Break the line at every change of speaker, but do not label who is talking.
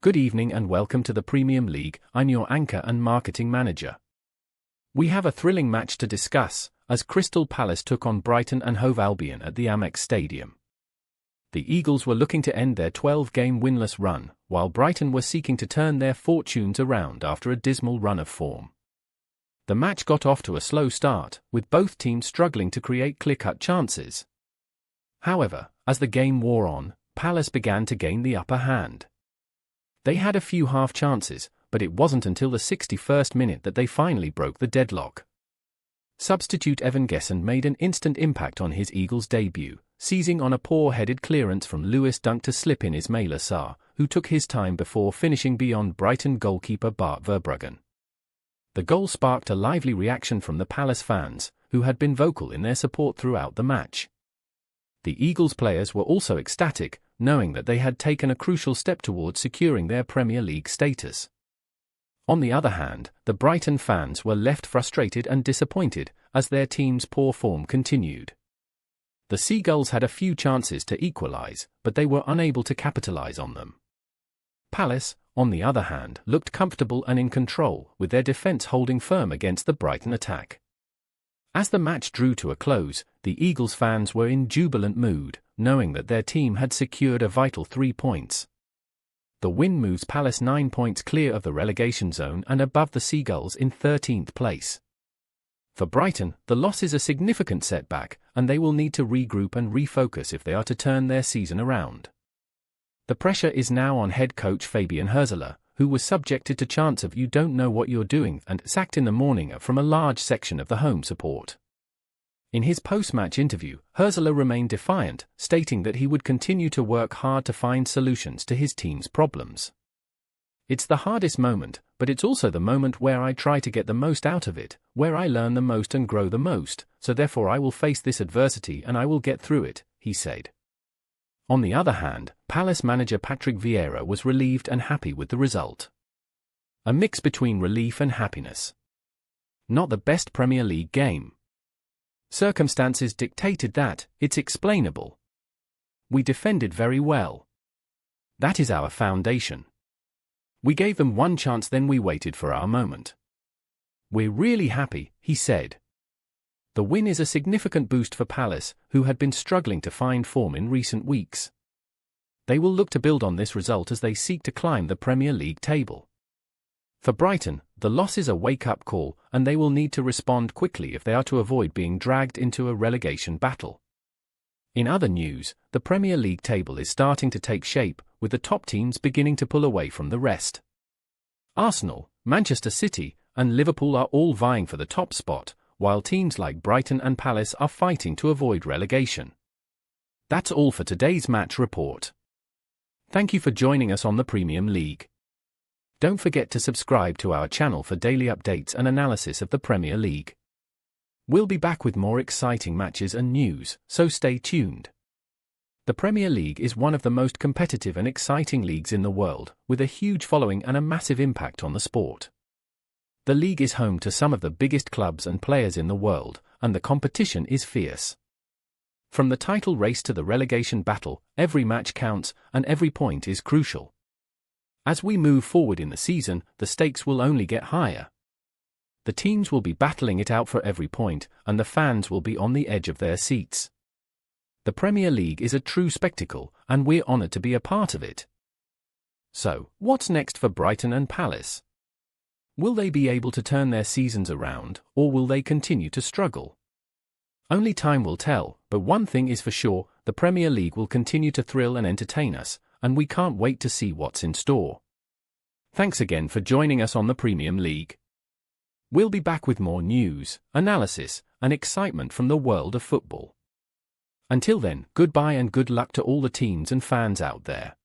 Good evening and welcome to the Premium League. I'm your anchor and marketing manager. We have a thrilling match to discuss, as Crystal Palace took on Brighton and Hove Albion at the Amex Stadium. The Eagles were looking to end their 12-game winless run, while Brighton were seeking to turn their fortunes around after a dismal run of form. The match got off to a slow start, with both teams struggling to create clear-cut chances. However, as the game wore on, Palace began to gain the upper hand. They had a few half chances, but it wasn't until the 61st minute that they finally broke the deadlock. Substitute Evan Gesson made an instant impact on his Eagles debut, seizing on a poor-headed clearance from Lewis Dunk to slip in Ismaila Sarr, who took his time before finishing beyond Brighton goalkeeper Bart Verbruggen. The goal sparked a lively reaction from the Palace fans, who had been vocal in their support throughout the match. The Eagles players were also ecstatic, knowing that they had taken a crucial step towards securing their Premier League status. On the other hand, the Brighton fans were left frustrated and disappointed, as their team's poor form continued. The Seagulls had a few chances to equalise, but they were unable to capitalise on them. Palace, on the other hand, looked comfortable and in control, with their defence holding firm against the Brighton attack. As the match drew to a close, the Eagles fans were in jubilant mood, knowing that their team had secured a vital 3 points. The win moves Palace 9 points clear of the relegation zone and above the Seagulls in 13th place. For Brighton, the loss is a significant setback, and they will need to regroup and refocus if they are to turn their season around. The pressure is now on head coach Fabian Hürzeler, who was subjected to chants of "you don't know what you're doing" and sacked in the morning from a large section of the home support. In his post-match interview, Hürzeler remained defiant, stating that he would continue to work hard to find solutions to his team's problems. "It's the hardest moment, but it's also the moment where I try to get the most out of it, where I learn the most and grow the most, so therefore I will face this adversity and I will get through it," he said. On the other hand, Palace manager Patrick Vieira was relieved and happy with the result. A mix between relief and happiness. Not the best Premier League game. Circumstances dictated that. It's explainable. We defended very well. That is our foundation. We gave them one chance, then we waited for our moment. We're really happy, he said. The win is a significant boost for Palace, who had been struggling to find form in recent weeks. They will look to build on this result as they seek to climb the Premier League table. For Brighton, the loss is a wake-up call, and they will need to respond quickly if they are to avoid being dragged into a relegation battle. In other news, the Premier League table is starting to take shape, with the top teams beginning to pull away from the rest. Arsenal, Manchester City, and Liverpool are all vying for the top spot, while teams like Brighton and Palace are fighting to avoid relegation. That's all for today's match report. Thank you for joining us on the Premium League. Don't forget to subscribe to our channel for daily updates and analysis of the Premier League. We'll be back with more exciting matches and news, so stay tuned. The Premier League is one of the most competitive and exciting leagues in the world, with a huge following and a massive impact on the sport. The league is home to some of the biggest clubs and players in the world, and the competition is fierce. From the title race to the relegation battle, every match counts, and every point is crucial. As we move forward in the season, the stakes will only get higher. The teams will be battling it out for every point, and the fans will be on the edge of their seats. The Premier League is a true spectacle, and we're honoured to be a part of it. So, what's next for Brighton and Palace? Will they be able to turn their seasons around, or will they continue to struggle? Only time will tell, but one thing is for sure, the Premier League will continue to thrill and entertain us, and we can't wait to see what's in store. Thanks again for joining us on the Premium League. We'll be back with more news, analysis, and excitement from the world of football. Until then, goodbye and good luck to all the teams and fans out there.